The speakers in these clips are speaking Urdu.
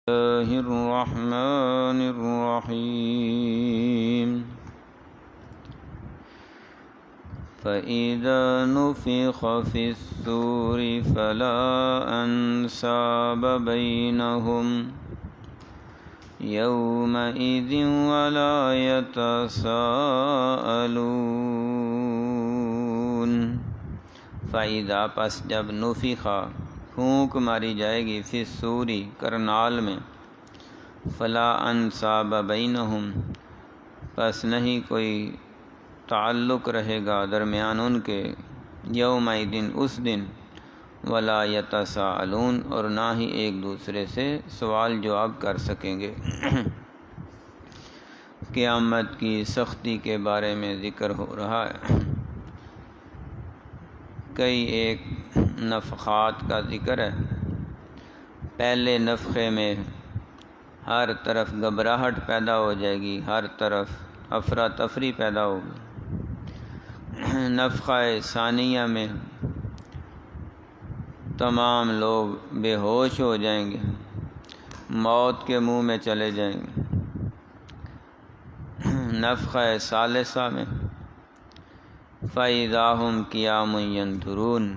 الله الرحمن الرحيم فإذا نفخ في الصور فلا أنساب بينهم يومئذ ولا يتساءلون فإذا پس جب نفخا پھونک ماری جائے گی فی الصوری کرنال میں فلا انساب بینہم پس نہیں کوئی تعلق رہے گا درمیان ان کے یومئذ اس دن ولا یتساءلون اور نہ ہی ایک دوسرے سے سوال جواب کر سکیں گے۔ قیامت کی سختی کے بارے میں ذکر ہو رہا ہے۔ کئی ایک نفخات کا ذکر ہے۔ پہلے نفخے میں ہر طرف گھبراہٹ پیدا ہو جائے گی، ہر طرف افراتفری پیدا ہوگی۔ نفخہ ثانیہ میں تمام لوگ بے ہوش ہو جائیں گے، موت کے منہ میں چلے جائیں گے۔ نفخہ ثالثہ میں فَإِذَا هُمْ قِيَامٌ يَنْظُرُونَ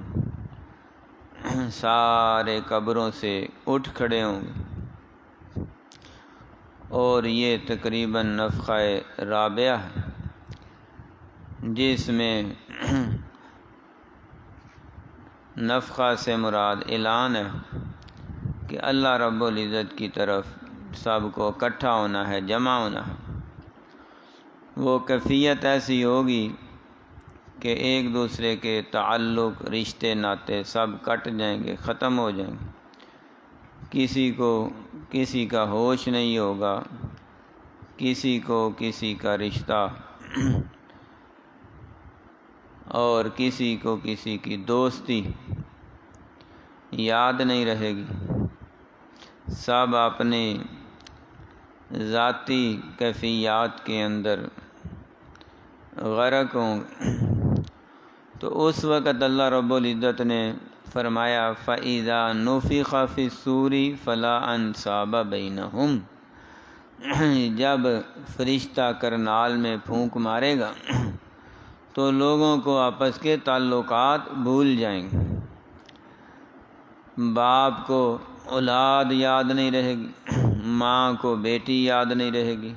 سارے قبروں سے اٹھ کھڑے ہوں گے، اور یہ تقریباً نفخہ رابعہ ہے جس میں نفخہ سے مراد اعلان ہے کہ اللہ رب العزت کی طرف سب کو اکٹھا ہونا ہے، جمع ہونا ہے۔ وہ کیفیت ایسی ہوگی کہ ایک دوسرے کے تعلق، رشتے ناتے سب کٹ جائیں گے، ختم ہو جائیں گے۔ کسی کا ہوش نہیں ہوگا، کسی کو کسی کا رشتہ اور کسی کو کسی کی دوستی یاد نہیں رہے گی۔ سب اپنے ذاتی کیفیات کے اندر غرق ہوں گے۔ تو اس وقت اللہ رب العزت نے فرمایا فَإِذَا نُفِخَ فِي الصُّورِ فَلَا أَنْسَابَ بَيْنَهُمْ، جب فرشتہ کرنال میں پھونک مارے گا تو لوگوں کو آپس کے تعلقات بھول جائیں گے۔ باپ کو اولاد یاد نہیں رہے گی، ماں کو بیٹی یاد نہیں رہے گی،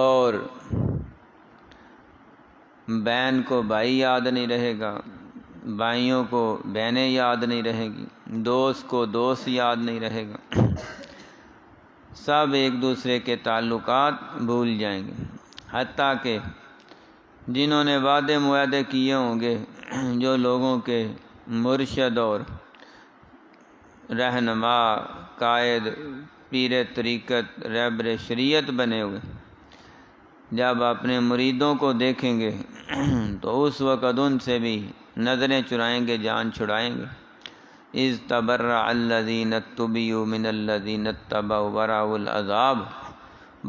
اور بہن کو بھائی یاد نہیں رہے گا، بھائیوں کو بہنیں یاد نہیں رہے گی، دوست کو دوست یاد نہیں رہے گا۔ سب ایک دوسرے کے تعلقات بھول جائیں گے، حتیٰ کہ جنہوں نے وعدے معاہدے کیے ہوں گے، جو لوگوں کے مرشد اور رہنما، قائد، پیر طریقت، رہبر شریعت بنے ہوئے، جب اپنے مریدوں کو دیکھیں گے تو اس وقت ان سے بھی نظریں چرائیں گے، جان چھڑائیں گے۔ اذ تبرأ الذین اتبعوا من الذین اتبعوا ورأوا العذاب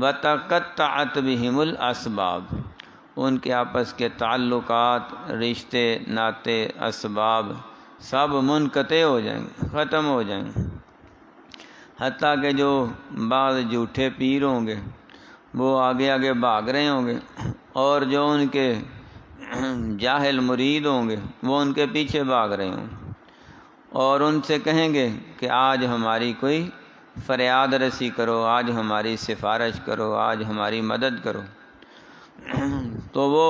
وتقطعت بهم الاسباب، ان کے آپس کے تعلقات، رشتے ناتے، اسباب سب منقطع ہو جائیں گے، ختم ہو جائیں گے۔ حتیٰ کہ جو بعض جھوٹے پیر ہوں گے وہ آگے آگے بھاگ رہے ہوں گے، اور جو ان کے جاہل مرید ہوں گے وہ ان کے پیچھے بھاگ رہے ہوں گے، اور ان سے کہیں گے کہ آج ہماری کوئی فریاد رسی کرو، آج ہماری سفارش کرو، آج ہماری مدد کرو۔ تو وہ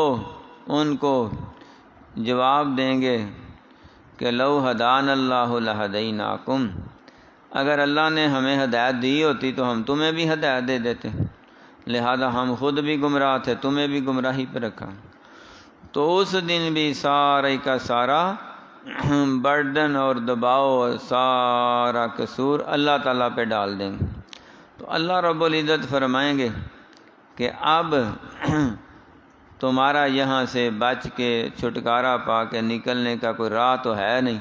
ان کو جواب دیں گے کہ لو ہدانا اللہ لہدیناکم، اگر اللہ نے ہمیں ہدایت دی ہوتی تو ہم تمہیں بھی ہدایت دے دیتے، لہذا ہم خود بھی گمراہ تھے، تمہیں بھی گمراہی پہ رکھا۔ تو اس دن بھی سارے کا سارا برڈن اور دباؤ اور سارا قصور اللہ تعالیٰ پہ ڈال دیں گے۔ تو اللہ رب العزت فرمائیں گے کہ اب تمہارا یہاں سے بچ کے چھٹکارا پا کے نکلنے کا کوئی راہ تو ہے نہیں،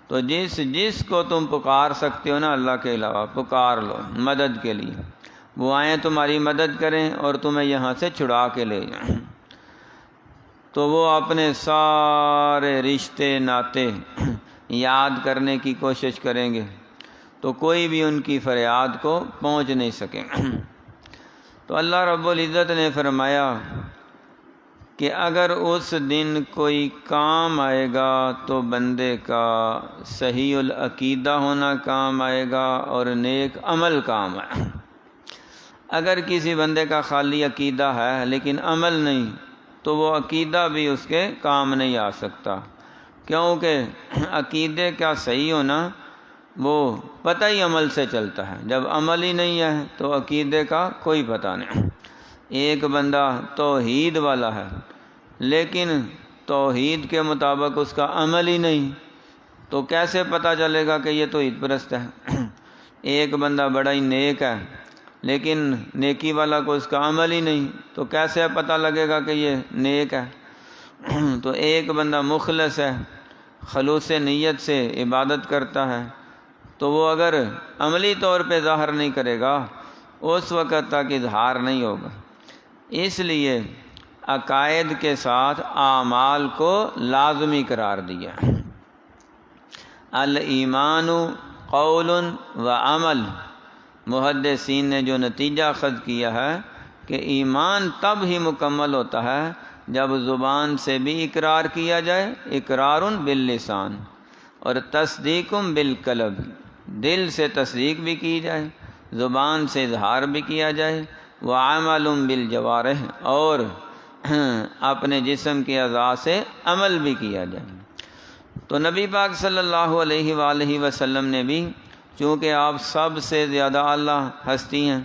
تو جس کو تم پکار سکتے ہو نا اللہ کے علاوہ، پکار لو مدد کے لیے، وہ آئیں تمہاری مدد کریں اور تمہیں یہاں سے چھڑا کے لے جائیں۔ تو وہ اپنے سارے رشتے ناتے یاد کرنے کی کوشش کریں گے، تو کوئی بھی ان کی فریاد کو پہنچ نہیں سکے۔ تو اللہ رب العزت نے فرمایا کہ اگر اس دن کوئی کام آئے گا تو بندے کا صحیح العقیدہ ہونا کام آئے گا اور نیک عمل کام آئے۔ اگر کسی بندے کا خالی عقیدہ ہے لیکن عمل نہیں تو وہ عقیدہ بھی اس کے کام نہیں آ سکتا، کیونکہ عقیدے کا صحیح ہونا وہ پتہ ہی عمل سے چلتا ہے، جب عمل ہی نہیں ہے تو عقیدے کا کوئی پتہ نہیں۔ ایک بندہ توحید والا ہے لیکن توحید کے مطابق اس کا عمل ہی نہیں، تو کیسے پتہ چلے گا کہ یہ توحید پرست ہے؟ ایک بندہ بڑا ہی نیک ہے لیکن نیکی والا کو اس کا عمل ہی نہیں، تو کیسے پتہ لگے گا کہ یہ نیک ہے؟ تو ایک بندہ مخلص ہے، خلوص نیت سے عبادت کرتا ہے، تو وہ اگر عملی طور پہ ظاہر نہیں کرے گا اس وقت تک اظہار نہیں ہوگا۔ اس لیے عقائد کے ساتھ اعمال کو لازمی قرار دیا۔ الایمان قول و عمل، محدثین نے جو نتیجہ اخذ کیا ہے کہ ایمان تب ہی مکمل ہوتا ہے جب زبان سے بھی اقرار کیا جائے، اقرار باللسان، اور تصدیق بالقلب، دل سے تصدیق بھی کی جائے، زبان سے اظہار بھی کیا جائے، وعمل بالجوارح، اور اپنے جسم کے اعضاء سے عمل بھی کیا جائے۔ تو نبی پاک صلی اللہ علیہ وآلہ وسلم نے بھی، چونکہ آپ سب سے زیادہ اعلیٰ ہستی ہیں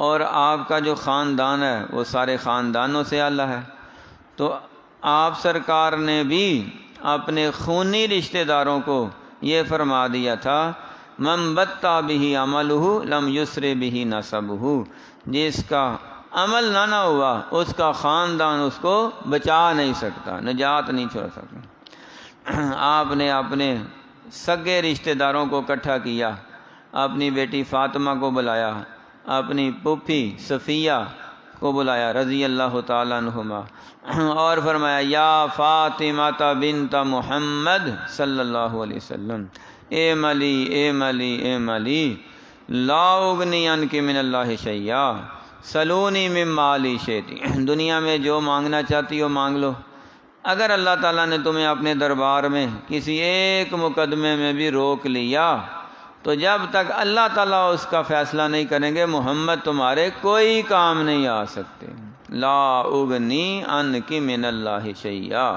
اور آپ کا جو خاندان ہے وہ سارے خاندانوں سے اعلیٰ ہے، تو آپ سرکار نے بھی اپنے خونی رشتہ داروں کو یہ فرما دیا تھا، من بطا بہ عملہ لم یسر بہ نسبہ، جس کا عمل نہ ہوا اس کا خاندان اس کو بچا نہیں سکتا، نجات نہیں چھوڑ سکتا۔ آپ نے اپنے سگے رشتہ داروں کو اکٹھا کیا، اپنی بیٹی فاطمہ کو بلایا، اپنی پھوپھی صفیہ کو بلایا رضی اللہ تعالیٰ عنہما، اور فرمایا یا فاطمہ بنت محمد صلی اللہ علیہ وسلم اے ملی اے ملی اے ملی لا اغنی عنک من اللہ شیئا سلونی من مالی شیتی، دنیا میں جو مانگنا چاہتی ہو مانگ لو، اگر اللہ تعالیٰ نے تمہیں اپنے دربار میں کسی ایک مقدمے میں بھی روک لیا تو جب تک اللہ تعالیٰ اس کا فیصلہ نہیں کریں گے محمد تمہارے کوئی کام نہیں آ سکتے۔ لا اغنی عنک من اللہ شیئا،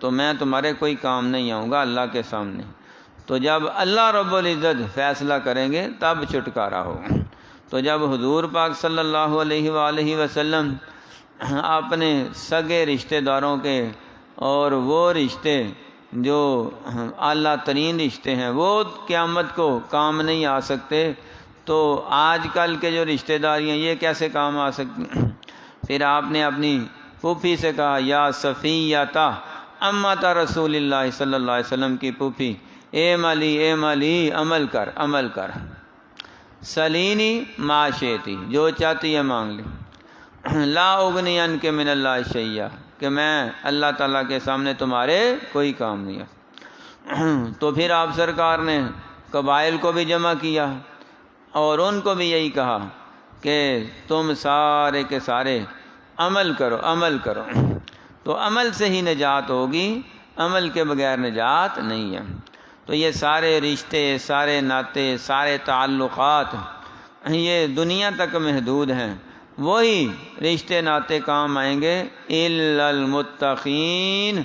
تو میں تمہارے کوئی کام نہیں آؤں گا اللہ کے سامنے، تو جب اللہ رب العزت فیصلہ کریں گے تب چھٹکارا ہوگا۔ تو جب حضور پاک صلی اللہ علیہ وآلہ وسلم اپنے سگے رشتہ داروں کے اور وہ رشتے جو اعلیٰ ترین رشتے ہیں وہ قیامت کو کام نہیں آ سکتے، تو آج کل کے جو رشتہ داریاں یہ کیسے کام آ سکتی؟ پھر آپ نے اپنی پھوپھی سے کہا یا صفیہ امت رسول اللہ صلی اللہ علیہ وسلم کی پھوپھی، اے ملی عمل کر عمل کر، سلینی ما شئتی، جو چاہتی ہے مانگ لی، لا اغنی عنک من اللہ شیئا، کہ میں اللہ تعالیٰ کے سامنے تمہارے کوئی کام نہیں ہے۔ تو پھر آپ سرکار نے قبائل کو بھی جمع کیا اور ان کو بھی یہی کہا کہ تم سارے کے سارے عمل کرو عمل کرو، تو عمل سے ہی نجات ہوگی، عمل کے بغیر نجات نہیں ہے۔ تو یہ سارے رشتے، سارے ناطے، سارے تعلقات یہ دنیا تک محدود ہیں، وہی رشتے ناطے کام آئیں گے الا المتقین،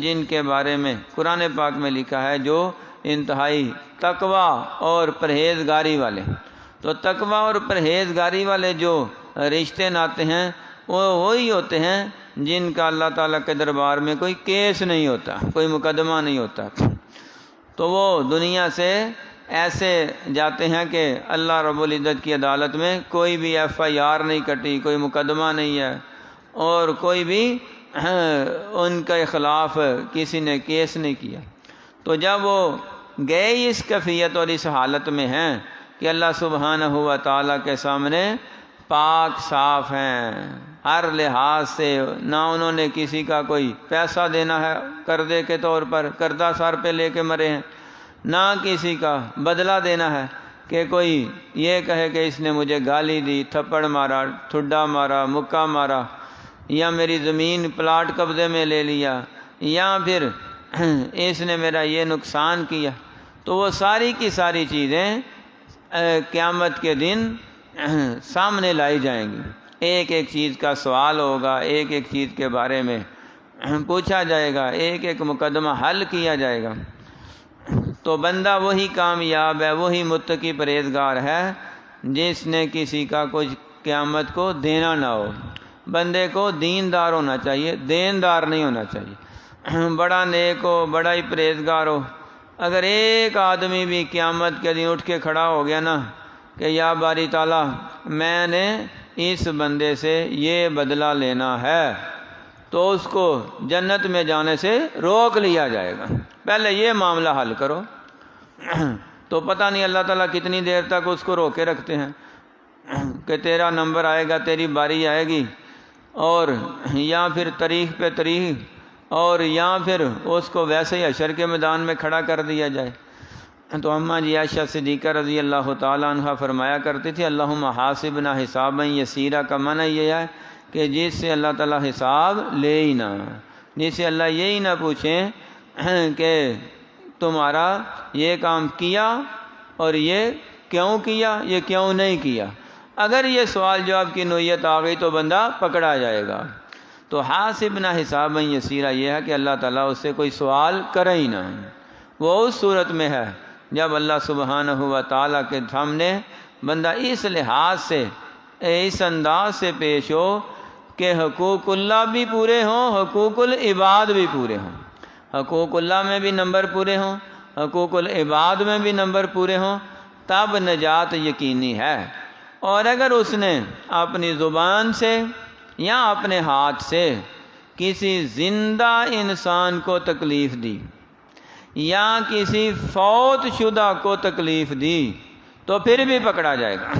جن کے بارے میں قرآن پاک میں لکھا ہے جو انتہائی تقوی اور پرہیزگاری والے۔ تو تقوی اور پرہیزگاری والے جو رشتے ناطے ہیں وہ وہی ہوتے ہیں جن کا اللہ تعالیٰ کے دربار میں کوئی کیس نہیں ہوتا، کوئی مقدمہ نہیں ہوتا، تو وہ دنیا سے ایسے جاتے ہیں کہ اللہ رب العزت کی عدالت میں کوئی بھی ایف آئی آر نہیں کٹی، کوئی مقدمہ نہیں ہے، اور کوئی بھی ان کے خلاف کسی نے کیس نہیں کیا۔ تو جب وہ گئے اس کیفیت اور اس حالت میں ہیں کہ اللہ سبحانہ و تعالیٰ کے سامنے پاک صاف ہیں ہر لحاظ سے، نہ انہوں نے کسی کا کوئی پیسہ دینا ہے قرضے کے طور پر، قرضہ سر پہ لے کے مرے ہیں، نہ کسی کا بدلہ دینا ہے کہ کوئی یہ کہے کہ اس نے مجھے گالی دی، تھپڑ مارا، ٹھڈا مارا، مکہ مارا، یا میری زمین پلاٹ قبضے میں لے لیا، یا پھر اس نے میرا یہ نقصان کیا. تو وہ ساری کی ساری چیزیں قیامت کے دن سامنے لائی جائیں گی. ایک ایک چیز کا سوال ہوگا، ایک ایک چیز کے بارے میں پوچھا جائے گا، ایک ایک مقدمہ حل کیا جائے گا. تو بندہ وہی کامیاب ہے، وہی متقی پرہیزگار ہے جس نے کسی کا کچھ قیامت کو دینا نہ ہو. بندے کو دیندار ہونا چاہیے، دیندار نہیں ہونا چاہیے. بڑا نیک ہو، بڑا ہی پرہیزگار ہو، اگر ایک آدمی بھی قیامت کے دن اٹھ کے کھڑا ہو گیا نا کہ یا باری تعالیٰ میں نے اس بندے سے یہ بدلہ لینا ہے، تو اس کو جنت میں جانے سے روک لیا جائے گا. پہلے یہ معاملہ حل کرو. تو پتہ نہیں اللہ تعالیٰ کتنی دیر تک اس کو روکے رکھتے ہیں کہ تیرا نمبر آئے گا، تیری باری آئے گی، اور یا پھر تاریخ پہ تاریخ، اور یا پھر اس کو ویسے ہی حشر کے میدان میں کھڑا کر دیا جائے. تو اماں جی عائشہ صدیقہ رضی اللہ تعالیٰ عنہ فرمایا کرتی تھی اللہم حاسبنا حسابا یسیرا، کا معنی یہ ہے کہ جس سے اللہ تعالیٰ حساب لے ہی نہ، جس سے اللہ یہی نہ پوچھیں کہ تمہارا یہ کام کیا اور یہ کیوں کیا، یہ کیوں نہیں کیا. اگر یہ سوال جواب کی نوعیت آ گئی تو بندہ پکڑا جائے گا. تو حاسبنا حسابا یسیرا یہ ہے کہ اللہ تعالیٰ اس سے کوئی سوال کرے ہی نہ. وہ اس صورت میں ہے جب اللہ سبحانہ و تعالیٰ کے سامنے بندہ اس لحاظ سے، اس انداز سے پیش ہو کہ حقوق اللہ بھی پورے ہوں، حقوق العباد بھی پورے ہوں. حقوق اللہ میں بھی نمبر پورے ہوں، حقوق العباد میں بھی نمبر پورے ہوں، تب نجات یقینی ہے. اور اگر اس نے اپنی زبان سے یا اپنے ہاتھ سے کسی زندہ انسان کو تکلیف دی یا کسی فوت شدہ کو تکلیف دی تو پھر بھی پکڑا جائے گا.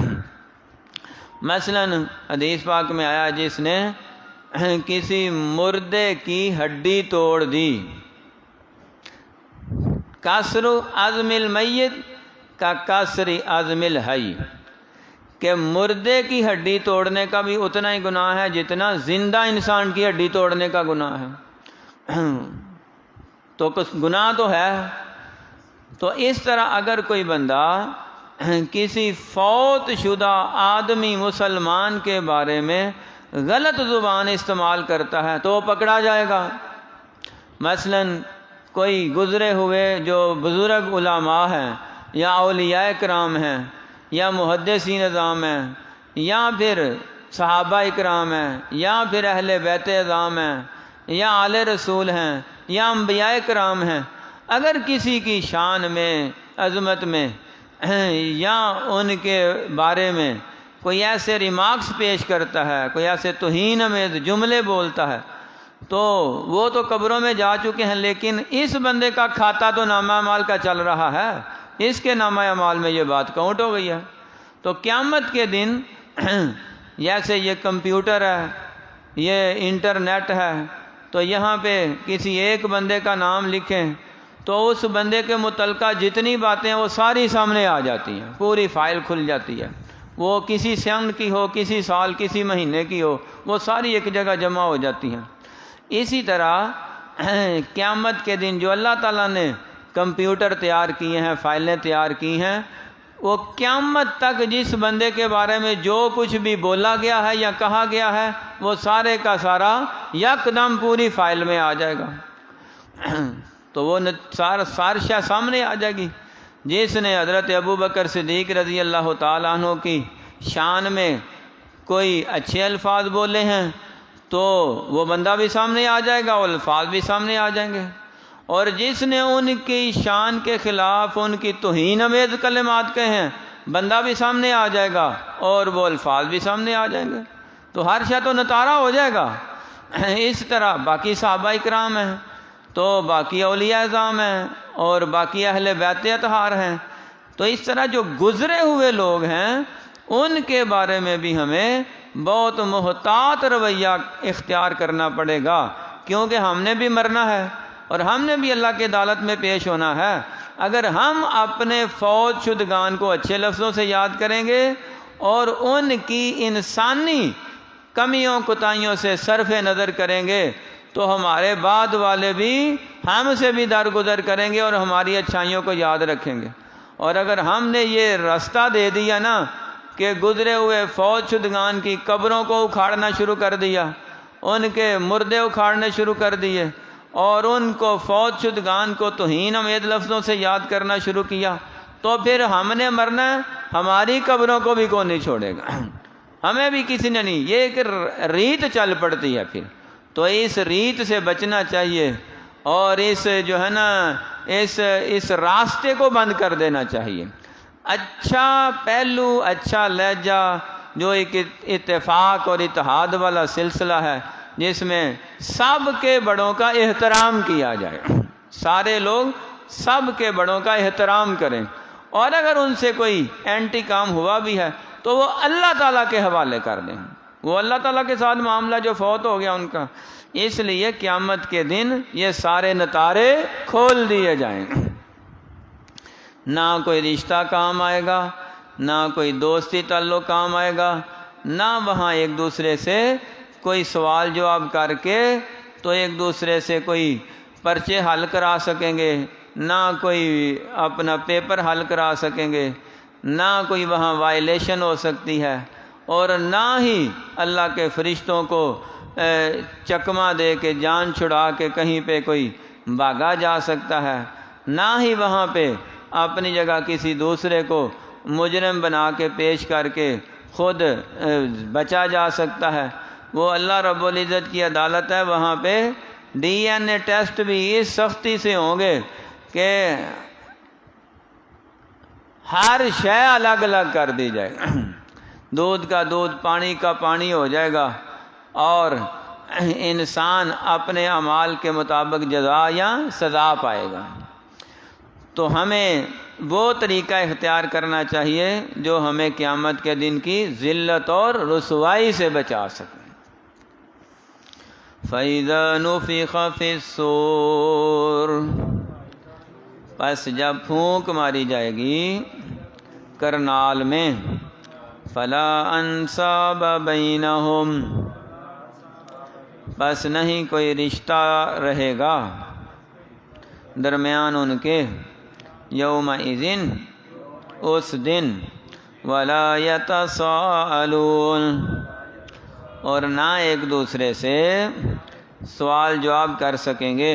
مثلا حدیث پاک میں آیا جس نے کسی مردے کی ہڈی توڑ دی، کسر عظم المیت کا کسر عظم الحی، کہ مردے کی ہڈی توڑنے کا بھی اتنا ہی گناہ ہے جتنا زندہ انسان کی ہڈی توڑنے کا گناہ ہے. تو گناہ تو ہے. تو اس طرح اگر کوئی بندہ کسی فوت شدہ آدمی مسلمان کے بارے میں غلط زبان استعمال کرتا ہے تو وہ پکڑا جائے گا. مثلا کوئی گزرے ہوئے جو بزرگ علماء ہیں یا اولیاء کرام ہیں یا محدثین اعظام ہیں یا پھر صحابہ اکرام ہیں یا پھر اہل بیت اعظام ہیں یا آل رسول ہیں یا انبیاء کرام ہیں، اگر کسی کی شان میں، عظمت میں یا ان کے بارے میں کوئی ایسے ریمارکس پیش کرتا ہے، کوئی ایسے توہین آمیز جملے بولتا ہے، تو وہ تو قبروں میں جا چکے ہیں، لیکن اس بندے کا کھاتا تو نامہ اعمال کا چل رہا ہے، اس کے نامہ اعمال میں یہ بات کاؤنٹ ہو گئی ہے. تو قیامت کے دن جیسے یہ کمپیوٹر ہے، یہ انٹرنیٹ ہے، تو یہاں پہ کسی ایک بندے کا نام لکھیں تو اس بندے کے متعلقہ جتنی باتیں ہیں وہ ساری سامنے آ جاتی ہیں، پوری فائل کھل جاتی ہے. وہ کسی سن کی ہو، کسی سال، کسی مہینے کی ہو، وہ ساری ایک جگہ جمع ہو جاتی ہیں. اسی طرح قیامت کے دن جو اللہ تعالیٰ نے کمپیوٹر تیار کیے ہیں، فائلیں تیار کی ہیں، وہ قیامت تک جس بندے کے بارے میں جو کچھ بھی بولا گیا ہے یا کہا گیا ہے وہ سارے کا سارا یکدم پوری فائل میں آ جائے گا. تو وہ سارشہ سامنے آ جائے گی. جس نے حضرت ابو بکر صدیق رضی اللہ تعالیٰ عنہ کی شان میں کوئی اچھے الفاظ بولے ہیں تو وہ بندہ بھی سامنے آ جائے گا اور الفاظ بھی سامنے آ جائیں گے، اور جس نے ان کی شان کے خلاف ان کی توہین آمیز کلمات کہے ہیں بندہ بھی سامنے آ جائے گا اور وہ الفاظ بھی سامنے آ جائیں گے. تو ہر شے تو نتارا ہو جائے گا. اس طرح باقی صحابہ اکرام ہیں، تو باقی اولیاء اعظام ہیں، اور باقی اہل بیت اطہار ہیں. تو اس طرح جو گزرے ہوئے لوگ ہیں ان کے بارے میں بھی ہمیں بہت محتاط رویہ اختیار کرنا پڑے گا، کیونکہ ہم نے بھی مرنا ہے اور ہم نے بھی اللہ کی عدالت میں پیش ہونا ہے. اگر ہم اپنے فوت شدگان کو اچھے لفظوں سے یاد کریں گے اور ان کی انسانی کمیوں کوتاہیوں سے صرف نظر کریں گے تو ہمارے بعد والے بھی ہم سے بھی درگزر کریں گے اور ہماری اچھائیوں کو یاد رکھیں گے۔ اور اگر ہم نے یہ راستہ دے دیا نا کہ گزرے ہوئے فوت شدگان کی قبروں کو اکھاڑنا شروع کر دیا، ان کے مردے اکھاڑنے شروع کر دیے اور ان کو فوت شدگان کو توہین آمیز لفظوں سے یاد کرنا شروع کیا، تو پھر ہم نے مرنا ہے، ہماری قبروں کو بھی کوئی نہیں چھوڑے گا، ہمیں بھی کسی نے نہیں۔ یہ ایک ریت چل پڑتی ہے پھر، تو اس ریت سے بچنا چاہیے اور اس جو ہے نا اس راستے کو بند کر دینا چاہیے۔ اچھا پہلو، اچھا لہجہ، جو ایک اتفاق اور اتحاد والا سلسلہ ہے جس میں سب کے بڑوں کا احترام کیا جائے، سارے لوگ سب کے بڑوں کا احترام کریں، اور اگر ان سے کوئی اینٹی کام ہوا بھی ہے تو وہ اللہ تعالیٰ کے حوالے کر دیں، وہ اللہ تعالیٰ کے ساتھ معاملہ جو فوت ہو گیا ان کا۔ اس لیے قیامت کے دن یہ سارے نتارے کھول دیے جائیں، نہ کوئی رشتہ کام آئے گا، نہ کوئی دوستی تعلق کام آئے گا، نہ وہاں ایک دوسرے سے کوئی سوال جواب کر کے تو ایک دوسرے سے کوئی پرچے حل کرا سکیں گے، نہ کوئی اپنا پیپر حل کرا سکیں گے، نہ کوئی وہاں وائلیشن ہو سکتی ہے، اور نہ ہی اللہ کے فرشتوں کو چکمہ دے کے جان چھڑا کے کہیں پہ کوئی بھاگا جا سکتا ہے، نہ ہی وہاں پہ اپنی جگہ کسی دوسرے کو مجرم بنا کے پیش کر کے خود بچا جا سکتا ہے۔ وہ اللہ رب العزت کی عدالت ہے، وہاں پہ ڈی این اے ٹیسٹ بھی اس سختی سے ہوں گے کہ ہر شے الگ الگ کر دی جائے گا، دودھ کا دودھ، پانی کا پانی ہو جائے گا، اور انسان اپنے اعمال کے مطابق جزا یا سزا پائے گا۔ تو ہمیں وہ طریقہ اختیار کرنا چاہیے جو ہمیں قیامت کے دن کی ذلت اور رسوائی سے بچا سکے۔ فَإِذَا نُفِخَ فِي الصُّورِ، پس جب پھونک ماری جائے گی کرنال میں، فَلَا أَنْسَابَ بَيْنَهُمْ، بس نہیں کوئی رشتہ رہے گا درمیان ان کے، یومئذ اس دن، ولا یتساءلون، اور نہ ایک دوسرے سے سوال جواب کر سکیں گے۔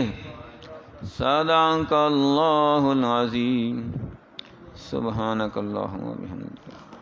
صدق اللہ العظیم، سبحانک اللہم و بحمدک۔